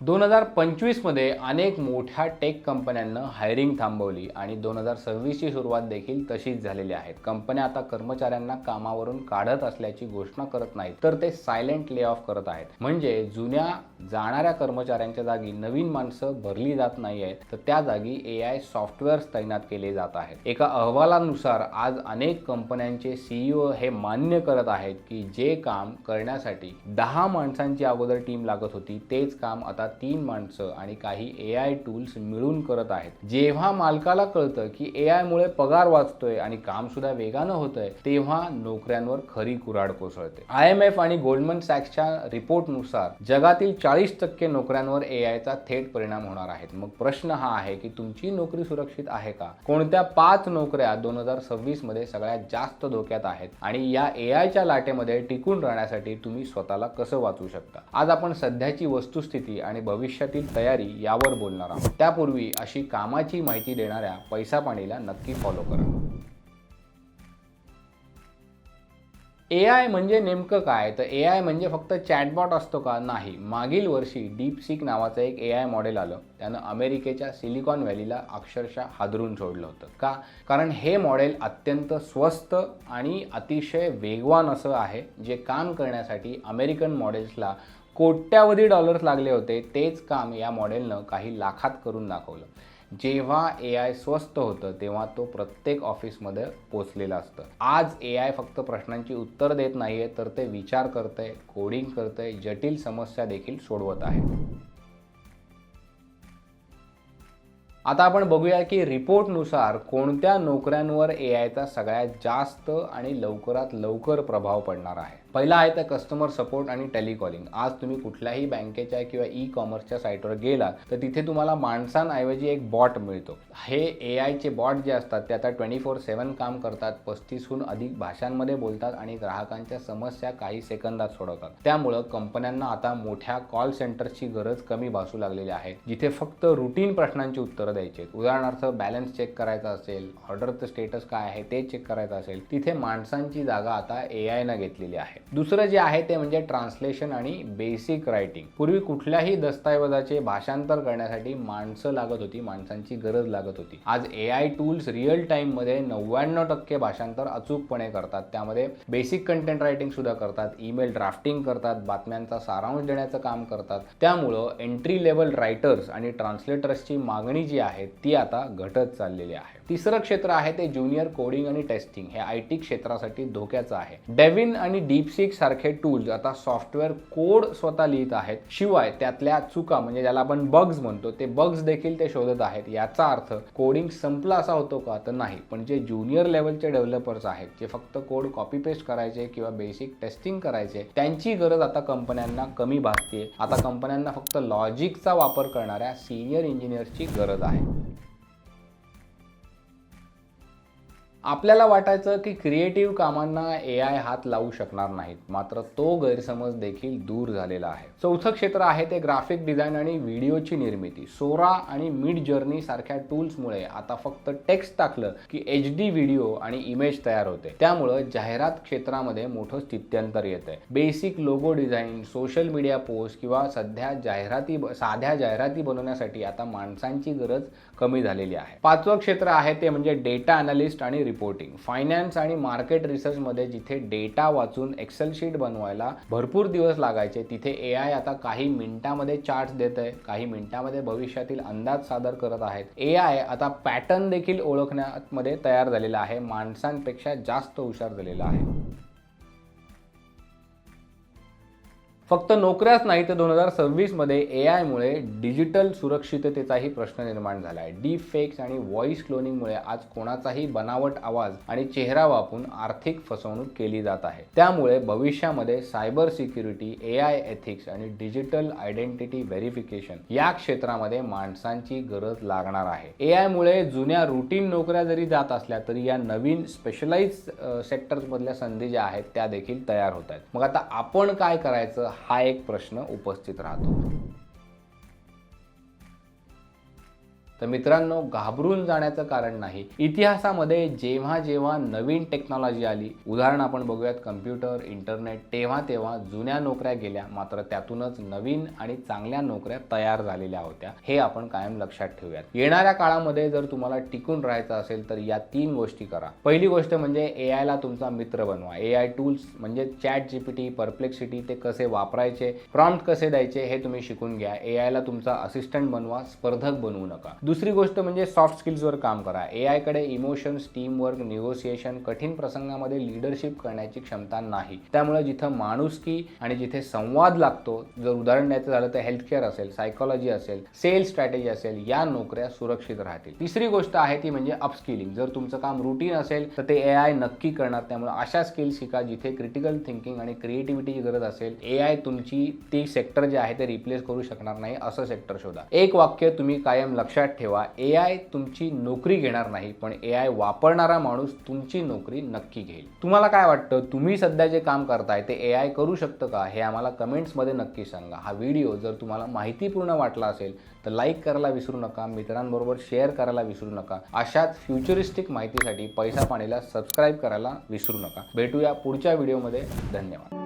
2025 मध्ये अनेक मोठ्या टेक कंपन्यांना हायरिंग थांबवली आणि 2026 ची सुरुवात देखील तशीच झालेली आहे. कंपन्या आता कर्मचाऱ्यांना कामावरून काढत असल्याची घोषणा करत नाहीत, तर ते सायलेंट ले ऑफ करत आहेत. म्हणजे जुन्या जाणाऱ्या कर्मचाऱ्यांच्या जागी नवीन माणसं भरली जात नाही आहेत, तर त्या जागी AI सॉफ्टवेअर्स तैनात केले जात आहेत. एका अहवालानुसार आज अनेक कंपन्यांचे CEO हे मान्य करत आहेत की जे काम करण्यासाठी 10 माणसांची अगोदर टीम लागत होती, तेच काम आता 3 माणसं आणि काही AI टूल्स मिळून करत आहेत. जेव्हा मालकाला कळतं की AI मुळे पगार वाचतोय आणि काम सुद्धा वेगानं होतंय, तेव्हा नोकऱ्यांवर खरी कुऱ्हाड कोसळते. IMF आणि गोल्डमन सॅक्सच्या रिपोर्टनुसार जगातील 40% नोकऱ्यांवर AI चा थेट परिणाम होणार आहे. मग प्रश्न हा आहे की तुमची नोकरी सुरक्षित आहे का? कोणत्या 5 नोकऱ्या 2026 मध्ये सगळ्यात जास्त धोक्यात आहेत आणि या AI च्या लाटेमध्ये टिकून राहण्यासाठी तुम्ही स्वतःला कसं वाचवू शकता? आज आपण सध्याची वस्तुस्थिती आणि भविष्यातील तयारी यावर बोलणार आहोत. त्यापूर्वी अशी कामाची माहिती देणाऱ्या पैसा पाणीला नक्की फॉलो करा. AI म्हणजे नेमकं काय? तर AI म्हणजे फक्त चॅटबॉट असतो का? नाही. मागील वर्षी डीपसीक नावाचं एक AI मॉडेल आलं. त्यानं अमेरिकेच्या सिलिकॉन व्हॅलीला अक्षरशः हादरून सोडलं होतं. का? कारण हे मॉडेल अत्यंत स्वस्त आणि अतिशय वेगवान असं आहे, जे काम करण्यासाठी अमेरिकन मॉडेल्सला कोट्यावधी डॉलर्स लागले होते. तेच काम या मॉडेलनं काही लाखात करून दाखवलं. जेव्हा AI स्वस्त होतं तेव्हा तो प्रत्येक ऑफिसमध्ये पोचलेला असतं. आज AI फक्त प्रश्नांची उत्तर देत नाहीये, तर ते विचार करतंय, कोडिंग करतंय, जटिल समस्या देखील सोडवत आहे. आता आपण बघूया की रिपोर्टनुसार कोणत्या नोकऱ्यांवर AI चा सगळ्यात जास्त आणि लवकरात लवकर प्रभाव पडणार आहे. पहिला आहे तर कस्टमर सपोर्ट आणि टेलिकॉलिंग. आज तुम्ही कुठल्याही बँकेच्या किंवा ई-कॉमर्सच्या साईटवर गेलात तर तिथे तुम्हाला माणसांऐवजी एक बॉट मिळतो. हे AI चे बॉट जे असतात ते आता 24/7 काम करतात, 35हून अधिक भाषांमध्ये बोलतात आणि ग्राहकांच्या समस्या काही सेकंदात सोडवतात. त्यामुळं कंपन्यांना आता मोठ्या कॉल सेंटर्सची गरज कमी भासू लागलेली आहे, जिथे फक्त रुटीन प्रश्नांची उत्तरं द्यायची आहेत. उदाहरणार्थ बॅलन्स चेक करायचा असेल, ऑर्डरचं स्टेटस काय आहे ते चेक करायचं असेल, तिथे माणसांची जागा आता AI ने घेतलेली आहे. दुसरं जे आहे ते म्हणजे ट्रान्सलेशन आणि बेसिक रायटिंग. पूर्वी कुठल्याही दस्तऐवजाचे भाषांतर करण्यासाठी माणसं लागत होती, माणसांची गरज लागत होती. आज AI टूल्स रिअल टाइम मध्ये 99% भाषांतर अचूकपणे करतात. त्यामध्ये बेसिक कंटेंट रायटिंग सुद्धा करतात, ईमेल ड्राफ्टिंग करतात, बातम्यांचा सारांश देण्याचं काम करतात. त्यामुळं एंट्री लेवल रायटर्स आणि ट्रान्सलेटर्सची मागणी जी आहे ती आता घटत चाललेली आहे. तिसरं क्षेत्र आहे ते ज्युनियर कोडिंग आणि टेस्टिंग. हे IT क्षेत्रासाठी धोक्याचं आहे. डेव्हिन आणि डीपसीक सारखे टूल्स आता सॉफ्टवेअर कोड स्वतः लिहित आहेत, शिवाय त्यातल्या चुका म्हणजे ज्याला आपण बग्स म्हणतो ते बग्स देखील ते शोधत आहेत. याचा अर्थ कोडिंग संपला असा होतो का? तर नाही. पण जे ज्युनियर लेवलचे डेव्हलपर्स आहेत, जे फक्त कोड कॉपी पेस्ट करायचे किंवा बेसिक टेस्टिंग करायचे, त्यांची गरज आता कंपन्यांना कमी भासते. आता कंपन्यांना फक्त लॉजिकचा वापर करणाऱ्या सिनियर इंजिनियर्सची गरज आहे. आपल्याला वाटायचं की क्रिएटिव्ह कामांना AI हात लावू शकणार नाहीत, मात्र तो गैरसमज देखील दूर झालेला आहे. चौथं क्षेत्र आहे ते ग्राफिक डिझाईन आणि व्हिडिओची निर्मिती. सोरा आणि मिड जर्नी सारख्या टूल्समुळे आता फक्त टेक्स्ट टाकलं की HD व्हिडिओ आणि इमेज तयार होते. त्यामुळं जाहिरात क्षेत्रामध्ये मोठं स्थित्यंतर येतंय. Basic logo design, social media post किंवा साध्या जाहिराती बनवण्यासाठी आता माणसांची गरज कमी झालेली आहे. पाचवं क्षेत्र आहे ते म्हणजे डेटा अनालिस्ट आणि रिपोर्टिंग. फायनान्स आणि मार्केट रिसर्च मध्ये जिथे डेटा वाचून एक्सेल शीट बनवायला भरपूर दिवस लागायचे, तिथे AI आता काही मिनिटांमध्ये चार्ट्स देतंय, काही मिनिटांमध्ये भविष्यातील अंदाज सादर करत आहेत. AI आता पॅटर्न देखील ओळखण्यामध्ये तयार झालेला आहे, माणसांपेक्षा जास्त हुशार झालेला आहे. फक्त नोकऱ्याच नाही तर 2026 मध्ये AI मुळे डिजिटल सुरक्षिततेचाही प्रश्न निर्माण झाला आहे. डीप फेक्स आणि व्हॉइस क्लोनिंगमुळे आज कोणाचाही बनावट आवाज आणि चेहरा वापरून आर्थिक फसवणूक केली जात आहे. त्यामुळे भविष्यामध्ये सायबर सिक्युरिटी, AI एथिक्स आणि डिजिटल आयडेंटिटी व्हेरिफिकेशन या क्षेत्रामध्ये माणसांची गरज लागणार आहे. AI मुळे जुन्या रुटीन नोकऱ्या जरी जात असल्या तरी या नवीन स्पेशलाइज्ड सेक्टर्स मधल्या संधी ज्या आहेत त्या देखील तयार होत आहेत. मग आता आपण काय करायचं हा एक प्रश्न उपस्थित राहतो. तर मित्रांनो, घाबरून जाण्याचं कारण नाही. इतिहासामध्ये जेव्हा जेव्हा नवीन टेक्नॉलॉजी आली, उदाहरण आपण बघूयात कम्प्युटर, इंटरनेट, तेव्हा तेव्हा जुन्या नोकऱ्या गेल्या, मात्र त्यातूनच नवीन आणि चांगल्या नोकऱ्या तयार झालेल्या होत्या. हे आपण कायम लक्षात ठेवूयात. येणाऱ्या काळामध्ये जर तुम्हाला टिकून राहायचं असेल तर या 3 गोष्टी करा. पहिली गोष्ट म्हणजे AI ला तुमचा मित्र बनवा. AI टूल्स म्हणजे ChatGPT, परप्लेक्सिटी ते कसे वापरायचे, प्रॉम्प्ट कसे द्यायचे हे तुम्ही शिकून घ्या. AI ला तुमचा असिस्टंट बनवा, स्पर्धक बनवू नका. दुसरी गोष्ट म्हणजे सॉफ्ट स्किल्सवर काम करा. AI कडे इमोशन्स, टीम वर्क, निगोसिएशन, कठीण प्रसंगामध्ये लीडरशिप करण्याची क्षमता नाही. त्यामुळे जिथं माणुसकी आणि जिथे संवाद लागतो, जर उदाहरण द्यायचं झालं तर हेल्थकेअर असेल, सायकोलॉजी असेल, सेल्स स्ट्रॅटेजी असेल, या नोकऱ्या सुरक्षित राहतील. तिसरी गोष्ट आहे ती म्हणजे अपस्किलिंग. जर तुमचं काम रुटीन असेल तर ते AI नक्की करणार. त्यामुळे अशा स्किल्स शिका जिथे क्रिटिकल थिंकिंग आणि क्रिएटिव्हिटीची गरज असेल. AI तुमची ती सेक्टर जे आहे ते रिप्लेस करू शकणार नाही, असं सेक्टर शोधा. एक वाक्य तुम्ही कायम लक्षात ठेवा, AI तुमची नोकरी घेणार नाही, पण AI वापरणारा माणूस तुमची नोकरी नक्की घेईल. तुम्हाला काय वाटतं, तुम्ही सध्या जे काम करताय ते AI करू शकतं का? हे आम्हाला कमेंट्समध्ये नक्की सांगा. हा व्हिडिओ जर तुम्हाला माहितीपूर्ण वाटला असेल तर लाईक करायला विसरू नका, मित्रांबरोबर शेअर करायला विसरू नका. अशाच फ्युचरिस्टिक माहितीसाठी पैसा पाणीला सबस्क्राईब करायला विसरू नका. भेटूया पुढच्या व्हिडिओमध्ये. धन्यवाद.